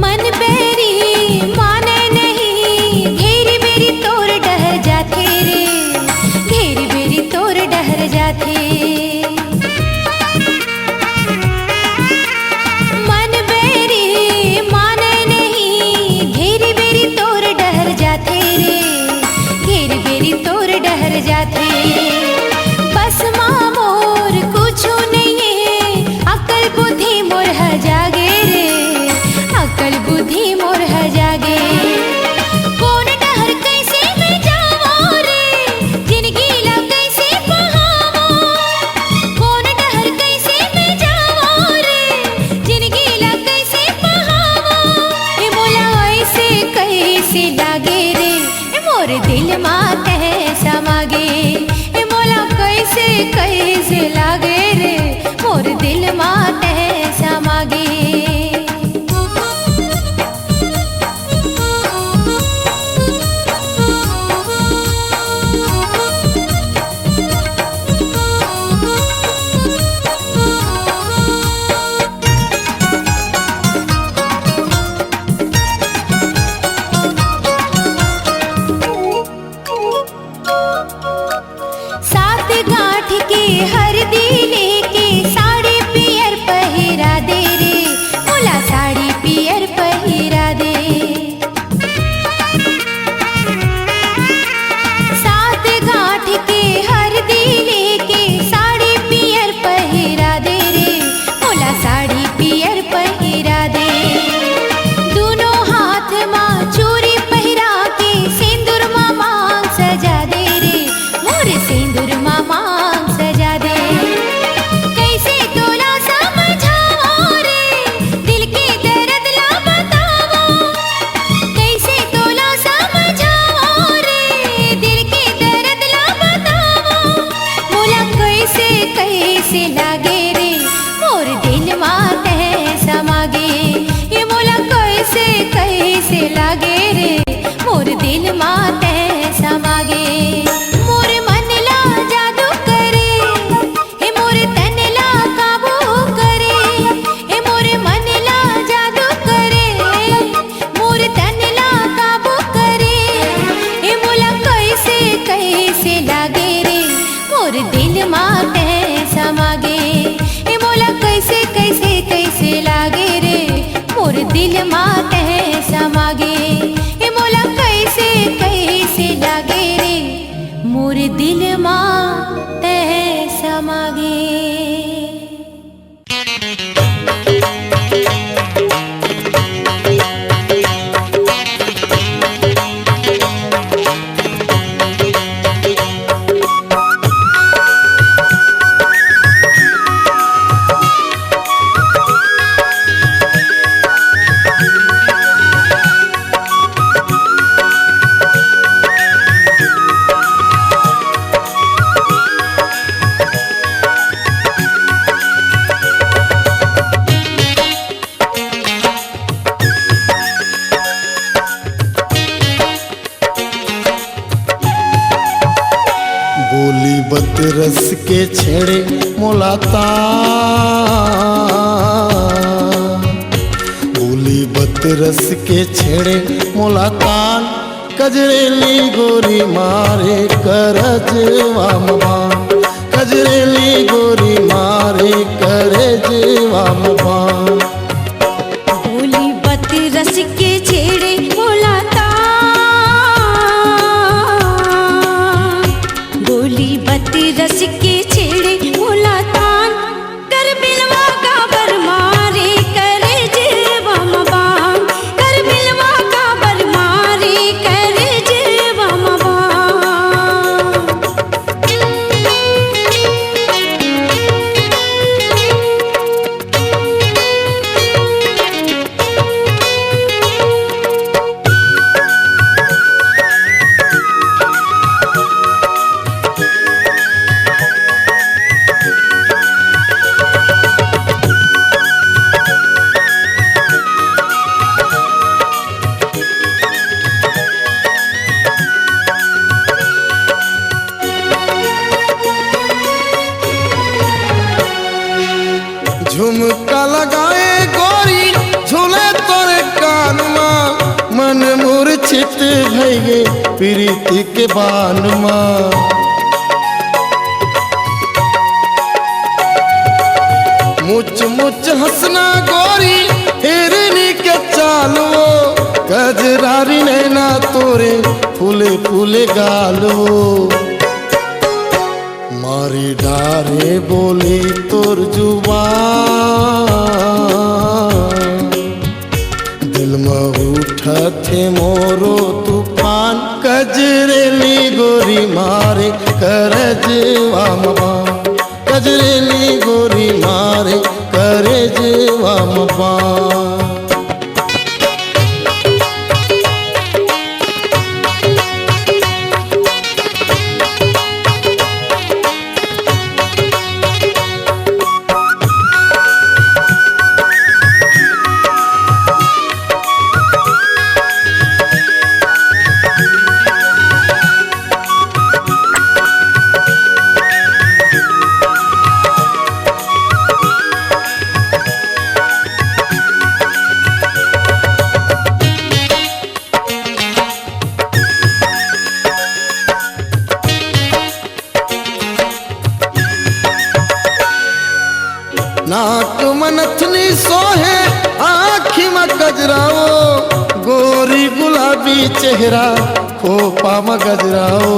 मन बेरी माने नहीं, घेरी बेरी तोर डहर जाथे रे, घेरी बेरी तोर डहर जाथे। मन बेरी माने नहीं, घेरी बेरी तोर डहर जाथे रे, घेरी बेरी तोर डहर जाथे। बस माँ मोर कुछो नहीं है, अकल बुद्धि मोर जागे रे, अकल बुद्धि मोर जागे। कौन डहर कैसे मैं जावो रे, जिंदगी ला कैसे बहावो। कौन डहर कैसे मैं जावो रे, जिंदगी ला कैसे बहावो। ए मोला ऐसे कैसे लागे रे, ए मोर दिल माँ कैसा मागे। ए मोला कैसे कैसे लागे रे, मोर दिल माँ कैसा मागे। सात गांठ के हरदी लेके साड़ी पियर पहिरा दे रे, मोला साड़ी पियर पहिरा दे। सात गांठ के हरदी लेके साड़ी पियर पहिरा दे रे, मोला साड़ी पियर पहिरा दे। दोनों हाथ माँ चूड़ी पहिरा के सिंदूर माँ मांग सजा दे रे, मोर सिंदूर माँ मांग सजा दे। कैसे तोला समझाओ रे, दिल के दर्द ला बताओ। कैसे तोला समझाओ रे, दिल के दर्द ला बताओ। मोला कैसे कैसे लागे रे, मोर दिल माँ कैसा मागे। ये मोला कैसे कैसे लागे रे, मोर दिल माँ कैसा मागे। मोर मन ला जादू करे, हे मोर तन ला काबू करे। हे मोर मन ला जादू करे, मोर तन ला काबू करे। हे मोला कैसे कैसे लागे रे, मोर दिल माँ कैसा मागे। हे मोला कैसे कैसे कैसे लागे रे, मोर दिल माँ कैसा मागे। हे मोला कैसे कैसे लागे रे, मोर दिल माँ कैसा मागे। बोली बत रस के छेड़े मोला तान, बोली बत रस के छेड़े मोला तान। कजरेली गोरी मारे करजवा बान, कजरेली गोरी मारे करजवा बान। बोली बत रस के छेड़े मोला तान, बोली बत रस के छेड़े मोला तान। कर बिलवा का बर मारे कर जेवा मबान, कर बिलवा का बर मारे कर जेवा मबान। है गे प्रीति के बान माँ। मुच मुच हंसना गोरी हिरनी के चालो, गजरारी नैना तोरे फूले फूले गालो। मारी डारे बोली तोर जुबान, दिल में उठथे मोरो तूफान। कजरेली गोरी मारे करजवा मबा, कजरेली गोरी मारे करजवा मबा। नाक मनथनी सोहे आँखी में गजराओ, गोरी गुलाबी चेहरा खोपा में गजराओ।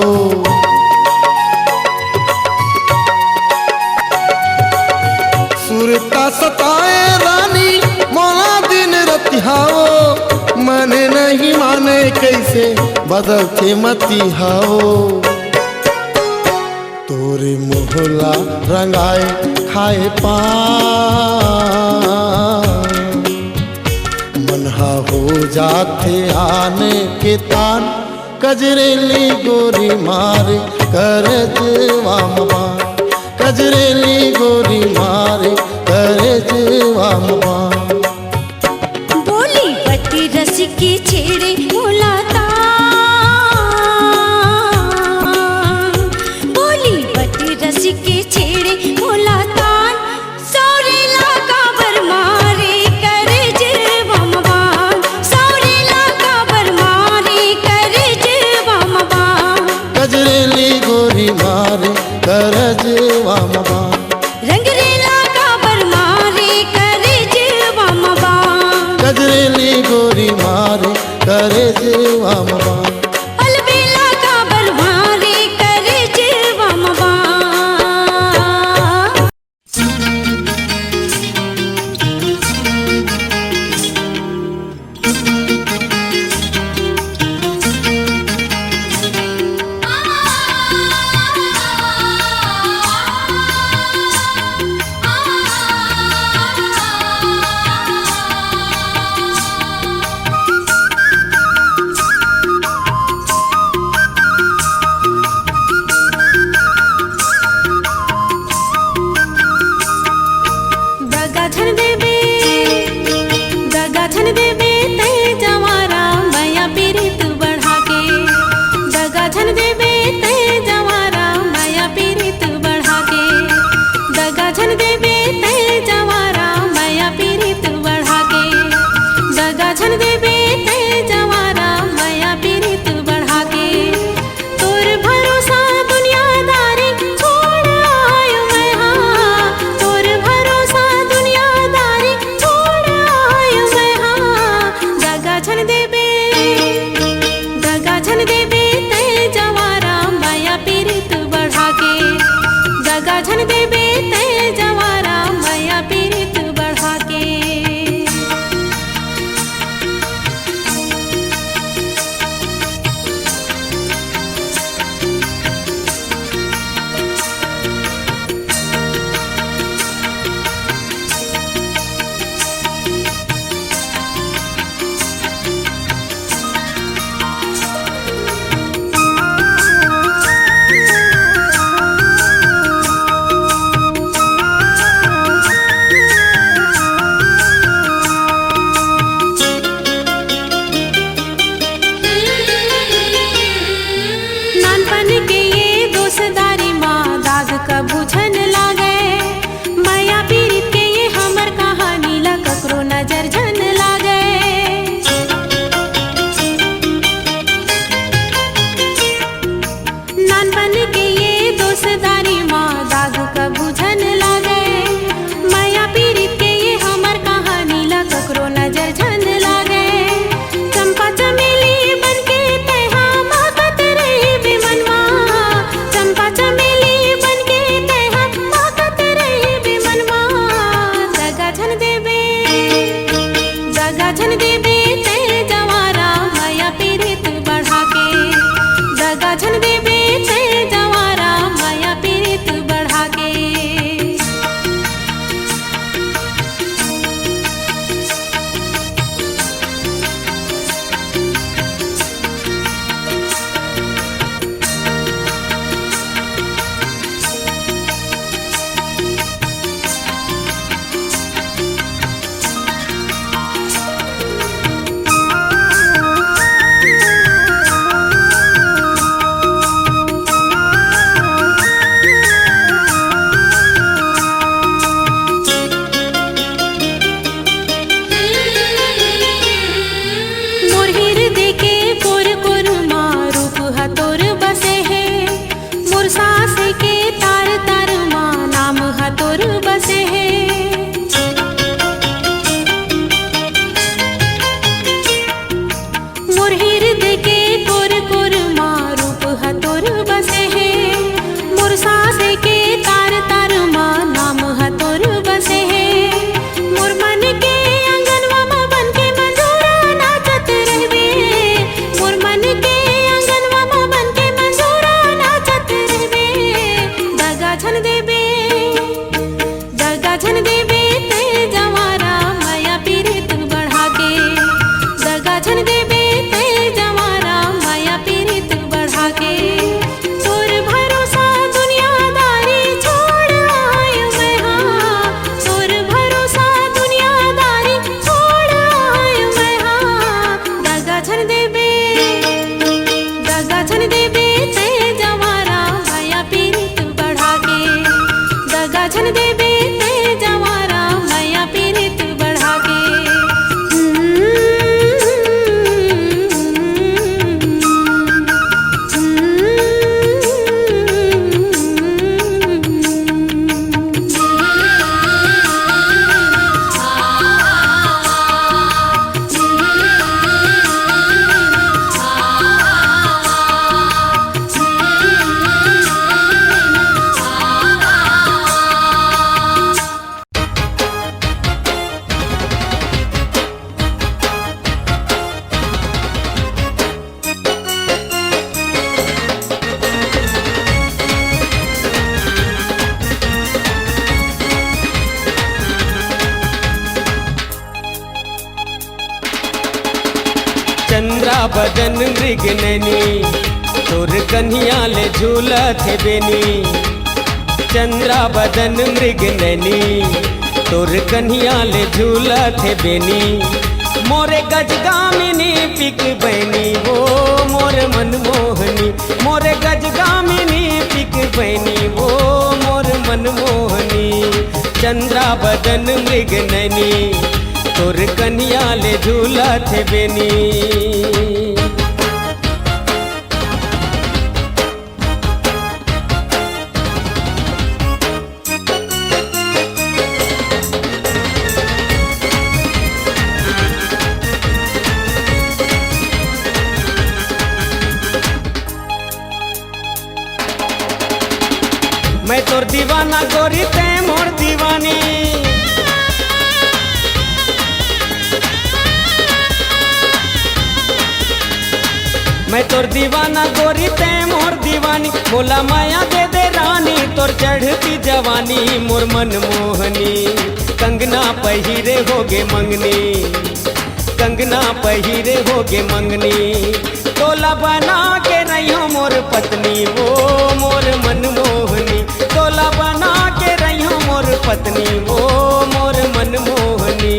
सुरता सताए रानी मोला दिन रतिहाओ, मन नहीं माने कैसे बदलते मतिहाओ। तोरे मोहला रंगाए खाए पान, मनहा हो जाते आने के तान। कजरेली गोरी मारे करजवा मबा, कजरेली गोरी मारे करजवा मबा। बोली बती रस की छेड़े मुलाता, रस के छेड़े मुलातान। सौरेला काबर मारे करजवा मबान, सौरेला काबर मारे करजवा मबान। कजरेली गोरी मारे करजवा मबा, रंगरेला काबर मारे करजवा चंद्रा बदन मृग नैनी तोर कन्हिया ले झूलत है बेनी। चंद्रा बदन मृग नैनी तोर कन्हिया ले झूलत है बेनी। मोरे गजगामिनी पिक बहनी वो मोर मनमोहनी। मोरे गजगामिनी पिक बहनी वो मोर मनमोहनी। चंद्रा बदन मृग नैनी तोर कन्हिया ले झूलत है बेनी। मैं तोर दीवाना गोरी ते मोर दीवानी। मैं तोर दीवाना गोरी ते मोर दीवानी। बोला माया दे दे रानी तोर चढ़ती जवानी मोर मनमोहनी। कंगना पहिरे होगे मंगनी। कंगना पहिरे होगे मंगनी। तोला बना के रहियो मोर पत्नी वो मोर मनमोहनी। तोला बना के रहियो मोर पत्नी वो मोर मनमोहनी।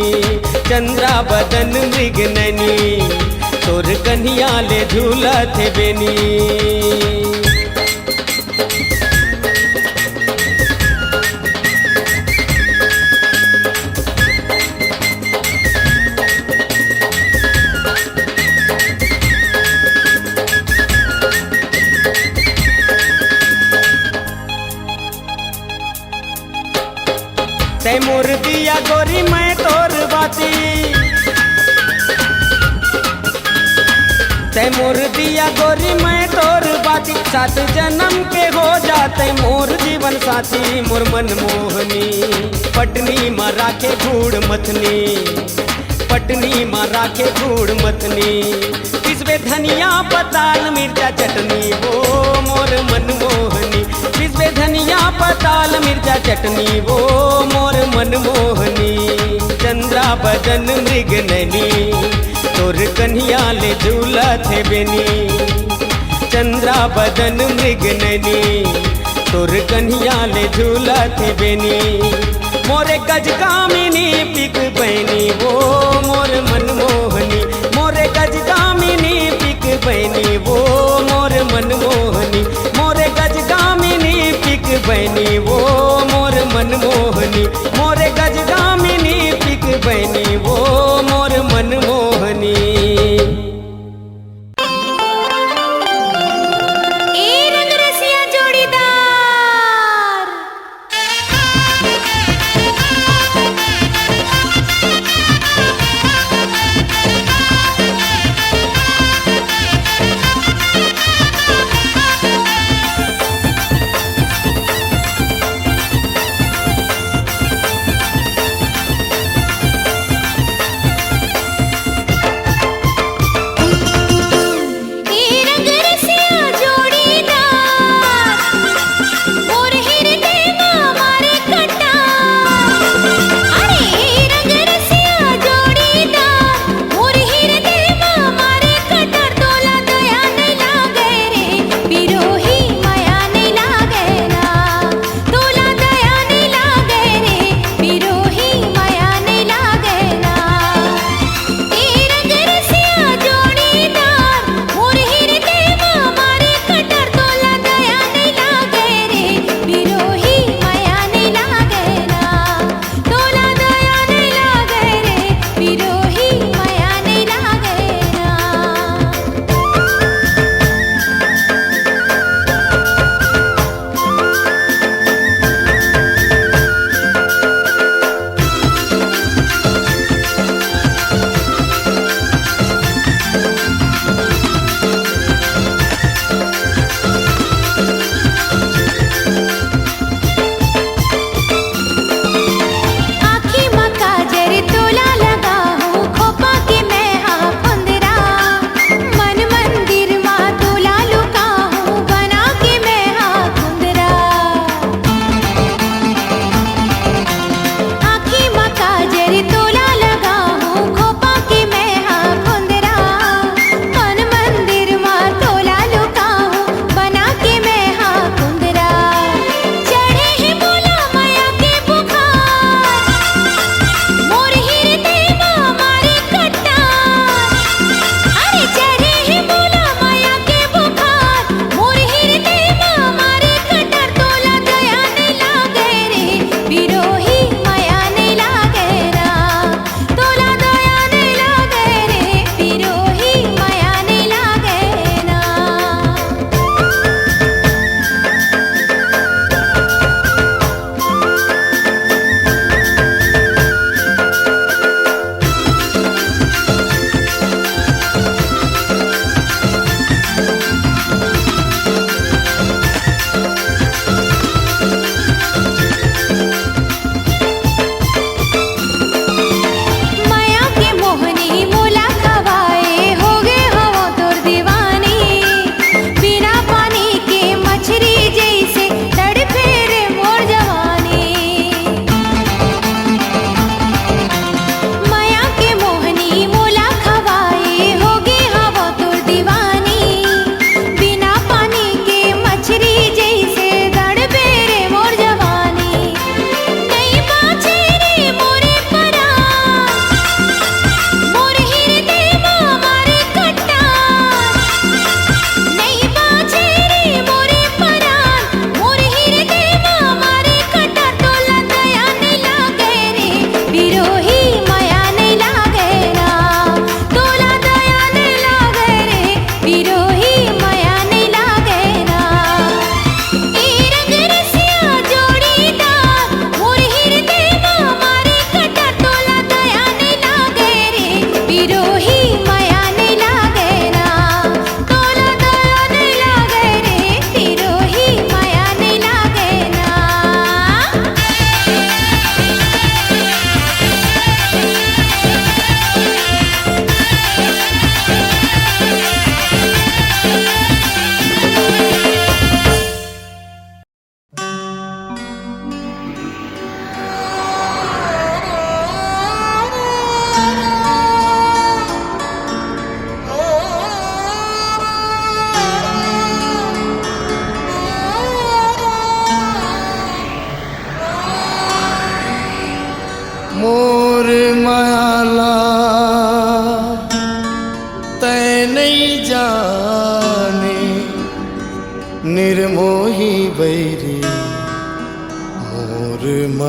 चंद्रा बदन मृग नैनी तोर कन्हिया ले झूलत है बेनी। तै मोर दिया गोरी मैं तोर बाती। तै मोर दिया गोरी मैं तोर बाती। 7 जन्म के हो जाते मोर जीवन साथी मोर मनमोहनी। पटनी माँ राखे घूड़ मथनी। पटनी माँ राखे घूड़ मथनी। पिसवे धनिया पताल मिर्चा चटनी वो मोर मनमोहनी। पिसवे धनिया पताल मिर्चा चटनी वो मोर मनमोहनी। चंद्रा बदन मृग नैनी तोर कन्हिया ले झूलत है बेनी। चंद्रा बदन मृग नैनी तोर कन्हिया ले झूलत है बेनी। मोरे गजगामिनी पिक बहनी वो मोर मनमोहनी। मोरे गजगामिनी पिक बहनी वो मोर मनमोहनी। मोरे गजगामिनी पिक बहनी वो मोर मनमोहनी। मोरे गजगामिनी पिक बहनी वो मोर मनमोहनी।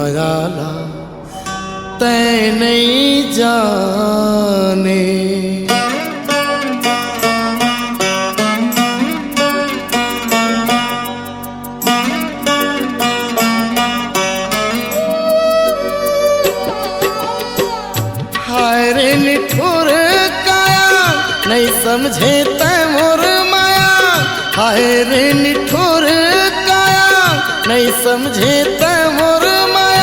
मयाला तै नहीं जाने। हाय रे निठुर काया नहीं समझे तै मोर माया। हाय रे निठुर काया नहीं समझे तै मोर माया।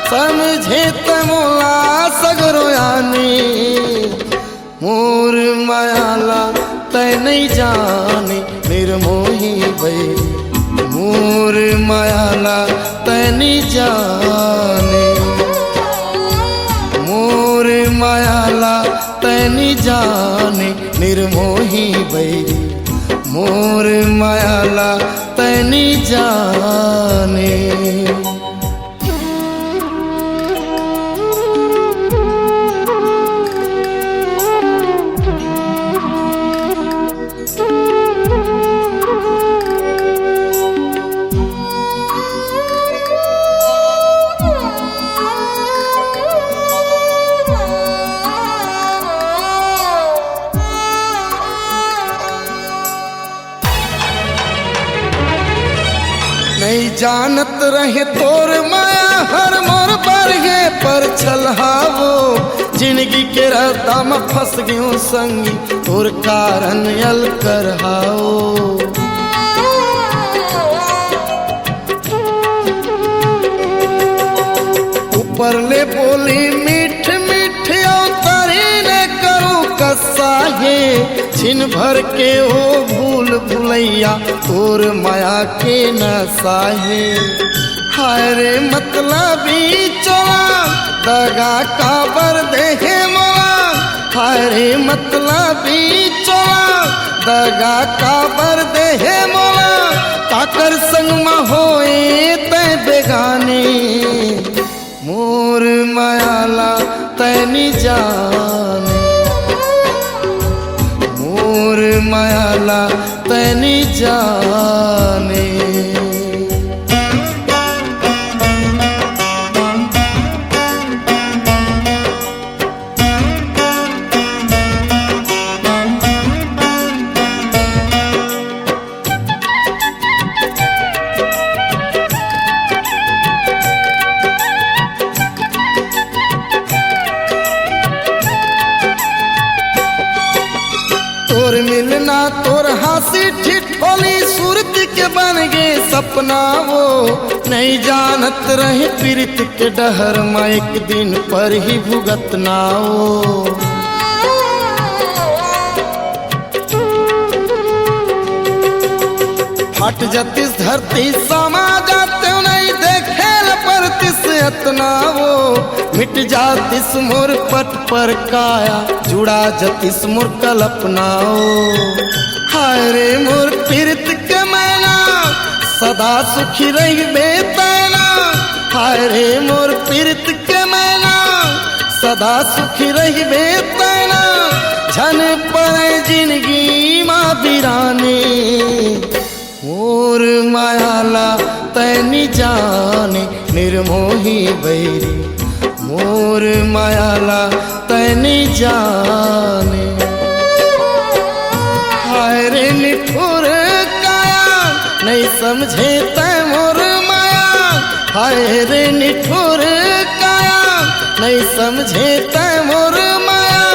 समझे तै मोला सगरो यानी मोर मायाला तै नहीं जाने निर्मोही बैरी। मोर मायाला तै नहीं जाने। मोर मायाला तै नहीं जाने निर्मोही बैरी। मोर मायाला तै नहीं जाने। नहीं जानत रहे तोर माया हर मोर बरगे पर छलहावो। जिंदगी के रास्ता में फंस गयो संगी तोर कारण यल कर हाओ। ऊपर ले बोली मीठ मीठ तारी ने करूँ कसा है। छिन भर के हो भूल भुलैया तोर माया के नशा है। हाय रे मतलबी चोला दगा काबर देहे मोला। हाय रे मतलबी चोला दगा काबर देहे मोला। काकर संग में होए तै बेगाने मोर मायाला तै नहीं जाने। मोर मायाला तै नहीं जाने। तोर मिलना तोर हंसी ठिठोली सूरत के बन गए सपना वो। नहीं जानत रहे पीरित के डहर में एक दिन पर ही भुगतना वो। फट जतिस धरती समा जाते नहीं देखे परतिस इतना वो। मिट जातिस मोर पट पर काया जुड़ा जतिस मोर कल्पना वो। हाय रे मोर पीरित के मैना सदा सुखी रही बेतना। हाय रे मोर पीरित के मैना सदा सुखी रही बेतना। झन पड़े जिंदगी माँ बिराने मोर मायाला तै नहीं जाने निर्मोही बैरी। मोर मायाला तै नहीं जाने। हाय रे निठुर काया नहीं समझे तै मोर माया। हाय रे निठुर काया नहीं समझे तै मोर माया।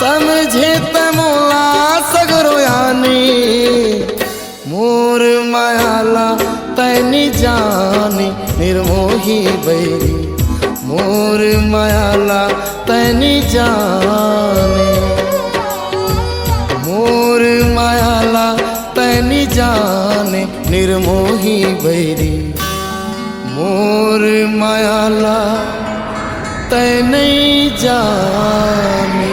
समझे तै मोला सगरो यानी मोर मायाला तै नहीं जाने निर्मोही बैरी। मोर मायाला तै नहीं जाने। मोर मायाला तै नहीं जाने निर्मोही बैरी। मोर मायाला तै नहीं जाने।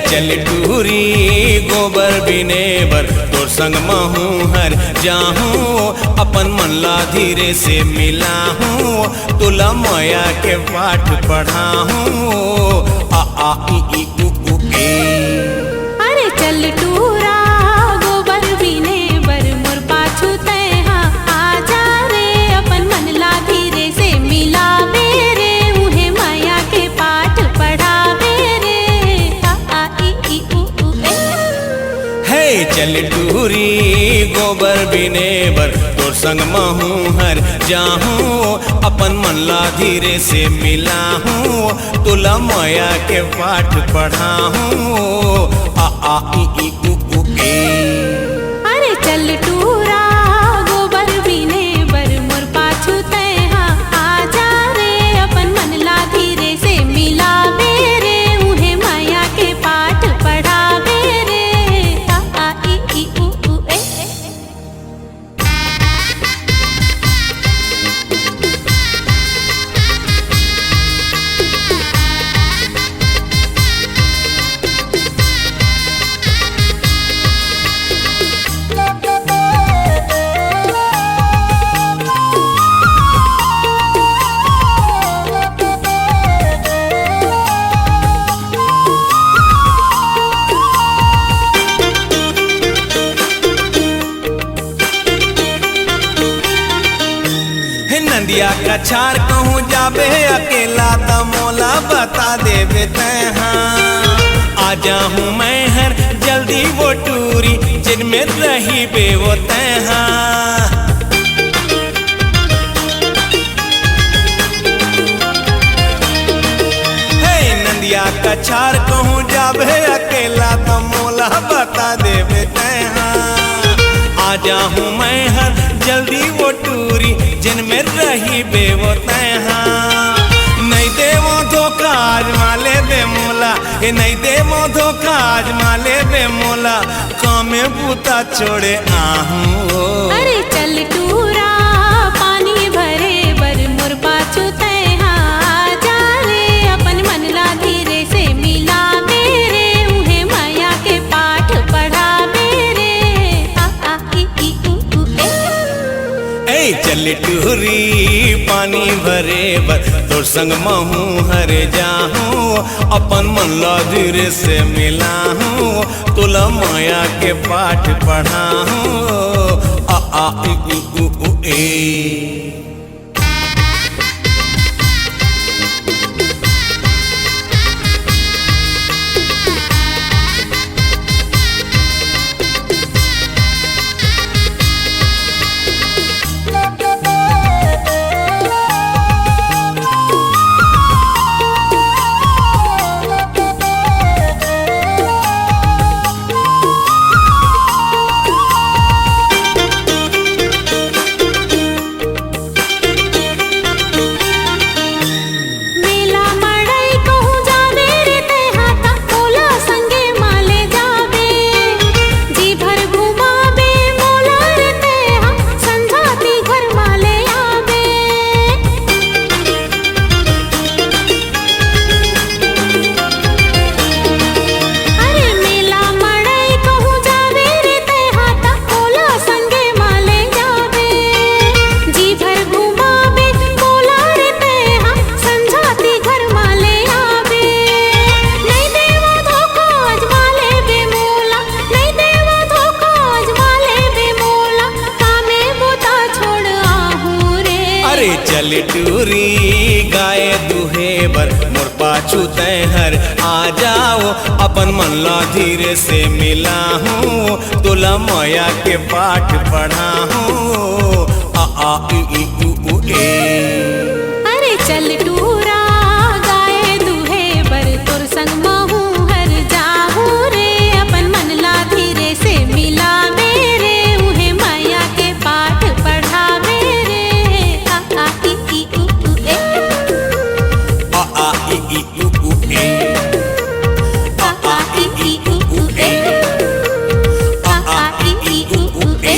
चल टूरी गोबर बिने बर तोर संग महूँ हर जाहूँ अपन मन ला धीरे से मिलाहूँ तुला माया के पाठ पढ़ाहूँ आ आ ई उ उ ए। अरे चल टूरा गोबर बिने बर मोर पाछू तैहा आजा रे अपन मन ला धीरे से मिलावे रे उहे माया के पाठ पढ़ावे रे आ ई उ ए। हे चल टूरी गोबर बिने बर तोर संग महूँ हर जाहूँ अपन मन ला धीरे से मिलाहूँ तुला माया के पाठ पढ़ाहूँ आ आ ई उ ए। अरे चल टूरा गोबर बिने बर मोर पाछू तैहा आजा रे अपन मन ला धीरे से मिलावे रे उहे माया के पाठ पढ़ावे रे आ ई उ ए। हे नंदिया का छार कहूँ जाबे अकेला त मोला बता देवे तैहा आ जाहूँ मैं हर जल्दी वो टूरी जिनमें रही बे वो तैहा। हे नंदिया का छार कहूँ जाबे अकेला त मोला बता देवे तैहा आ जाहूँ मैं हर जल्दी वो टूरी जिनमें रही बे वो तैहा। नहीं देवो धोखा आज माले बे मोला ये नहीं देवो धोखा आज माले बे मोला कामे बूता छोड़े आहूँ। अरे चल टूरा पानी भरे बर मोर पाछू तैहा आजा रे अपन मन ला धीरे से मिलावे रे उहे माया के पाठ पढ़ावे रे आ ई उ ए। ए चल टूरी पानी भरे बर तोर संग महूँ हर जाहूँ अपन मन ला धीरे से मिलाहूँ तुला माया के पाठ पढ़ाहूँ आ आ ई उ ए। चल टूरी गाय दुहे बर मोर पाछू तैहर आ जाओ अपन मन ला धीरे से मिलाहूँ तुला माया के पाठ पढ़ाहूँ आ आ ई उ ए। अरे चल टूरा गाय दुहे बर तोर संग महूँ हर जाहूँ रे अपन मन ला धीरे से मिला मेरे उहे माया के पाठ पढ़ावे रे आ ई उ ए आ ई उ ए आ ई उ ए आ ई उ ए।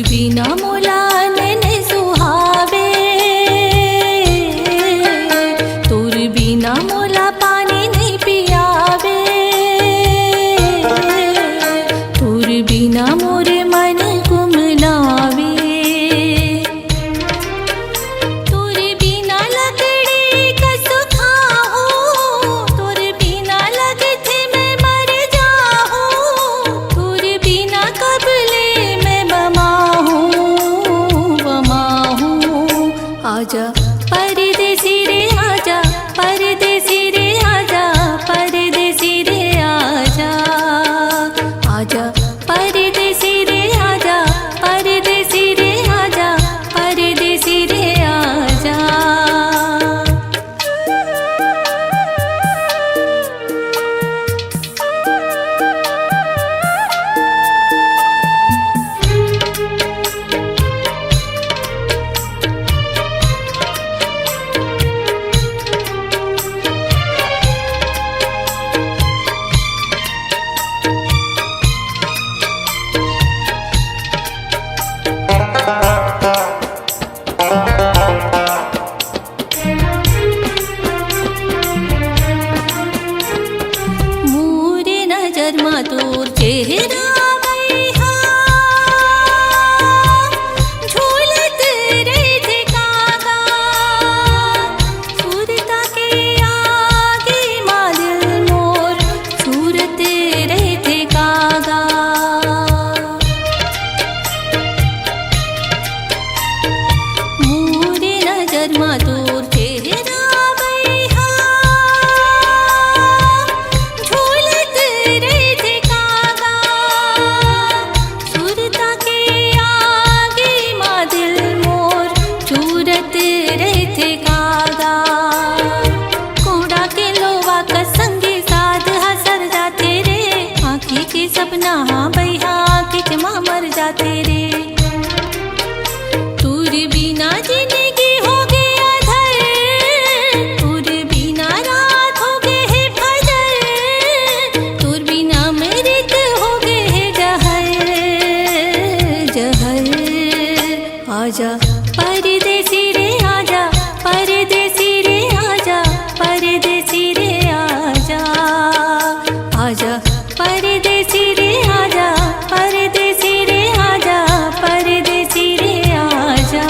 बिना मोला नैन सुहावे, तोर बिना मोला पानी नहीं पियावे, तोर बिना मोरे मन कुमलावे, तोर बिना लकड़ी कस खाहू, तोर बिना लगथे मैं मर जाहू, तोर बिना कबले मैं बमाहू, बमाहू। आजा परदेसी रे आजा, परदेसी रे आजा, परदेसी रे आजा, आजा परदेसी रे आजा, परदेसी रे आजा, परदेसी रे आजा। मोरे नजर मा तोर चेहरा बैहा, झूलत रहिथे कागा, सुरता के आगे मा दिल मोर झूरत रहिथे कागा। मोरे नजर मा तोर चेहरा बैहा, झूलत रहिथे कागा, सुरता के आगे मा दिल मोर झूरत रहिथे कागा। कोड़ा के लोवा का संगे साध हसर जाते रे, आँखी के सपना बैहा किच मा मर जाते रे। तोर बिना जिंदगी हो गया अधर, तोर बिना रात हो गए है फजर, तोर बिना मृत हो गए है जहर, जहर। आजा परदेसी रे आजा, परदेसी रे आजा, परदेसी रे आजा, आजा परदेसी रे आजा, परदेसी रे आजा, परदेसी रे आजा।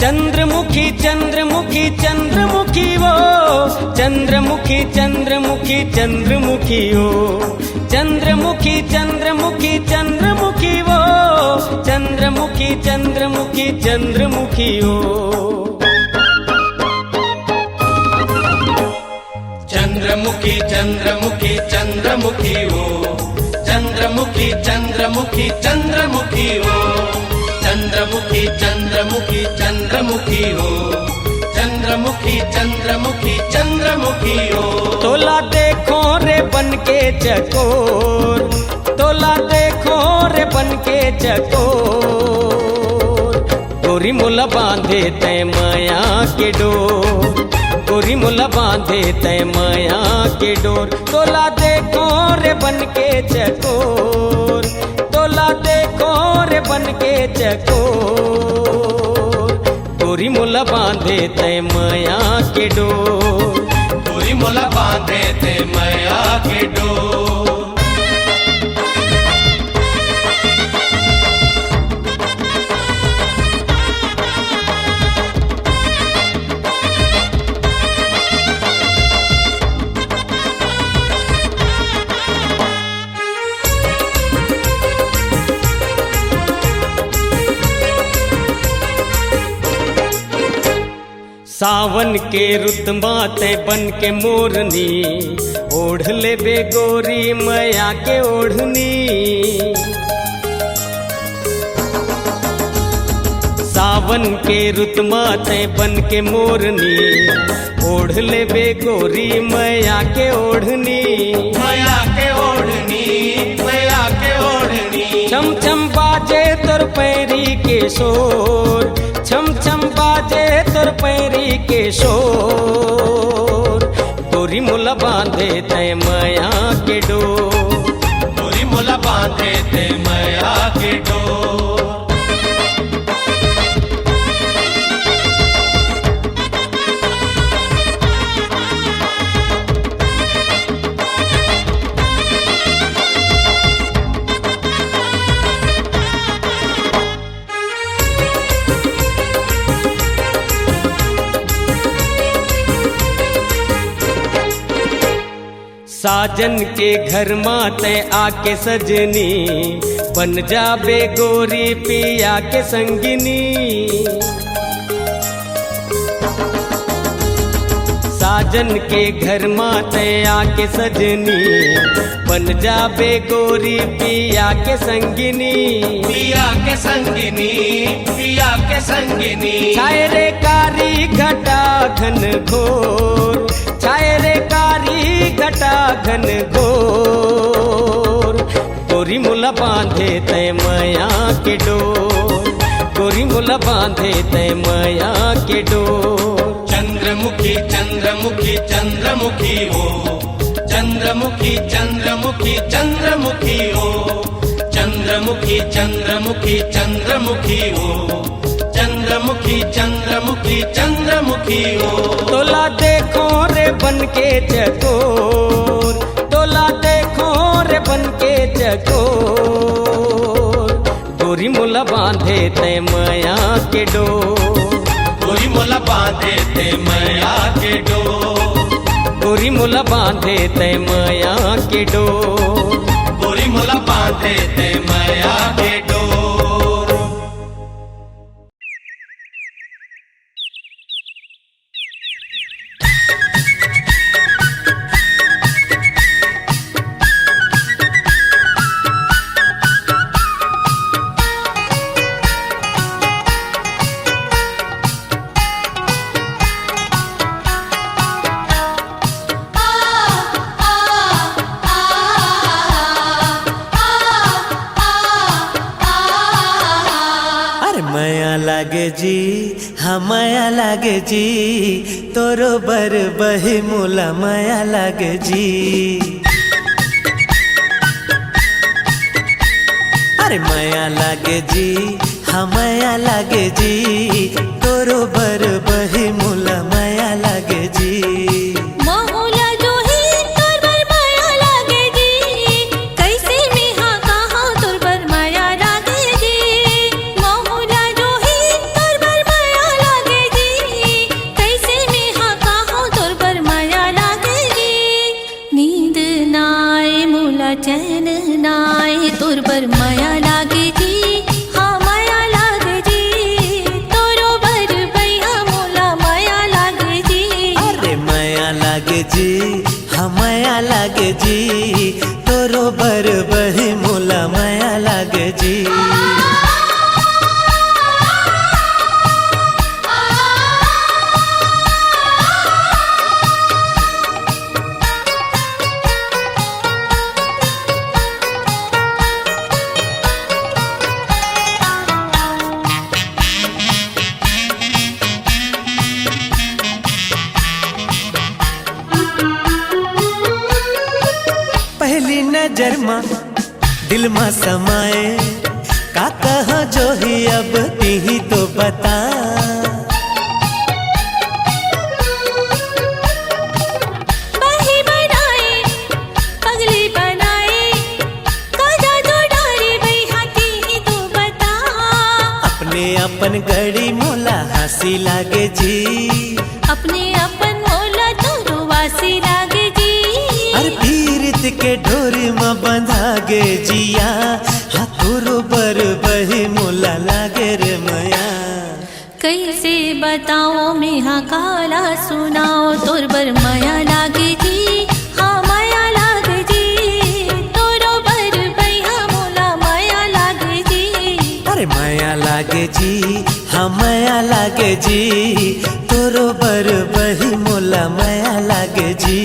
चंद्रमुखी चंद्रमुखी चंद्रमुखी वो चंद्रमुखी चंद्रमुखी चंद्रमुखी ओ चंद्रमुखी चंद्रमुखी चंद्रमुखी वो चंद्रमुखी चंद्रमुखी चंद्रमुखी ओ चंद्रमुखी चंद्रमुखी चंद्रमुखी ओ चंद्रमुखी चंद्रमुखी चंद्रमुखी ओ चंद्रमुखी चंद्रमुखी चंद्रमुखी हो चंद्रमुखी चंद्रमुखी चंद्रमुखी हो। तोला देखो रे बन के चकोर तोला देखो रे बन के चकोर गोरी मुला बांधे तय माया के डोर गोरी मुला बांधे तय माया के डोर तोला देखो रे बन के चकोर तोला देखो रे बन के चकोर गोरी मुला बांधे तय माया के डोर गोरी मुला बांधे तय माया के डोर। सावन के रुत माते बन के मोरनी ओढ़ ले बे गोरी मैया के ओढ़नी सावन के रुत माते बन के मोरनी ओढ़ ले बे गोरी मैया के ओढ़नी माया के ओढ़नी माया के ओढ़नी। छम छम बाजे तोर पैरी के शोर छम छम बाजे तोर पैरी के शोर गोरी मुला बांधे तय माया के डोर गोरी मुला बांधे तय माया के डोर। साजन के घर माते आके सजनी बन जाबे गोरी पिया के संगिनी साजन के घर माते आके सजनी बन जाबे गोरी पिया के संगिनी पिया के संगिनी पिया के संगिनी। छाए रे कारी घटा घन घोर छाए रे कारी घटा घन घोर गोरी मुला बांधे तय माया के डोर गोरी मुला बांधे तय माया के डोर। चंद्रमुखी चंद्रमुखी चंद्रमुखी हो चंद्रमुखी चंद्रमुखी चंद्रमुखी हो चंद्रमुखी चंद्रमुखी चंद्रमुखी हो चंद्रमुखी चंद्रमुखी चंद्रमुखी हो। तोला देखो रे बन के चकोर तोला देखो रे बन के चकोर गोरी मुला बांधे तय माया के डोर गोरी मुला बांधे तय माया के डोर गोरी मुला बांधे तय माया के डोर गोरी मुला बांधे तय माया के डोर। माया लागे जी हाँ माया लागे जी तोरो बर बही मोला माया लागे जी अरे माया लागे जी हाँ माया लागे जी तोरो बर बही मोला माया लागे जी महुला जो ही तोर बर माया लागे जी कैसे में हाँ कहाँ तोर बर माया लागे जी महुला जो ही तोर बर माया तोर बर माया लागे जी, हाँ माया लागे जी, तोरो बर भैया मोला माया लागे जी। अरे माया लागे जी, हाँ माया लागे जी, तोरो बर बही मोला माया लागे जी। पहली नजर माँ दिल माँ समाए, का कहा जो ही अब ही तो बता। बही बनाए पगली बनाए, काजा जो डारी भैया ही तो बता। अपने अपन घड़ी मोला हंसी लागे जी, अपने अपन मोला तोरो वासी लागे जी। अरे पीरित के डोरी में बंधा गे जिया, हाँ तोरो बर बही मोला लागे रे मया। कैसे बताओ मेहा काला सुनाओ, तोर बर माया लागे जी, हाँ माया लागे जी, तोरो बर भैया मोला माया लागे जी। अरे माया लागे जी, हाँ माया लागे जी, तोरो बर बही मोला माया लागे जी।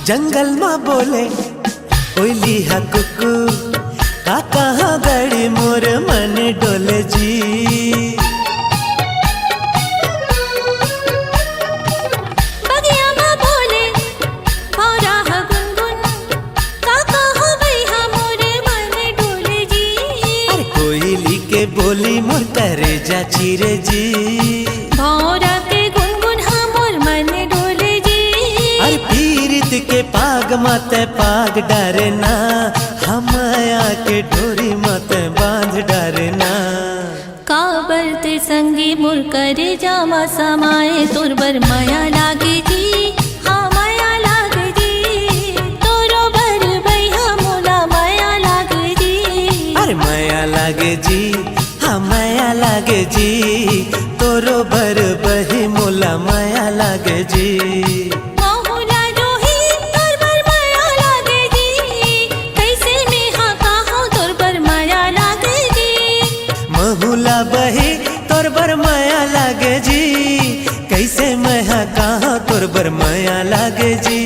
जंगल में बोले कोयली हा कुकू, का कहाँ गड़ी मोर मन डोले जी। बगिया में बोले भौरा हा गुनगुन, का कहो भैया मोर मन डोले जी। अरे कोयली के बोली मोर करे जा चिरे जी, भौरा के गुनगुन हा मोर मन डोले जी। अरे पीरित के पाग मत पाग डरना, हमया के डोरी मत बांध डरना। काबर ते संगी मोर करे जामा समाए, तोर बर माया लागे जी, हाँ माया लागे जी, तोरो बर भैया मोला माया लागे जी। अरे माया लागे जी, हाँ माया लागे जी, तोरो बर बही मोला माया लागे जी। महुला जोही तोर बर माया लागे जी, कैसे में हाँ काहो तोर बर माया लागे जी। महुला बही तोर बर माया लागे जी, कैसे मैं कहाँ तोर बर माया लागे जी।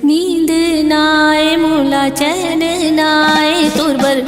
नींद नाए मोला चैन नाए, तोर बर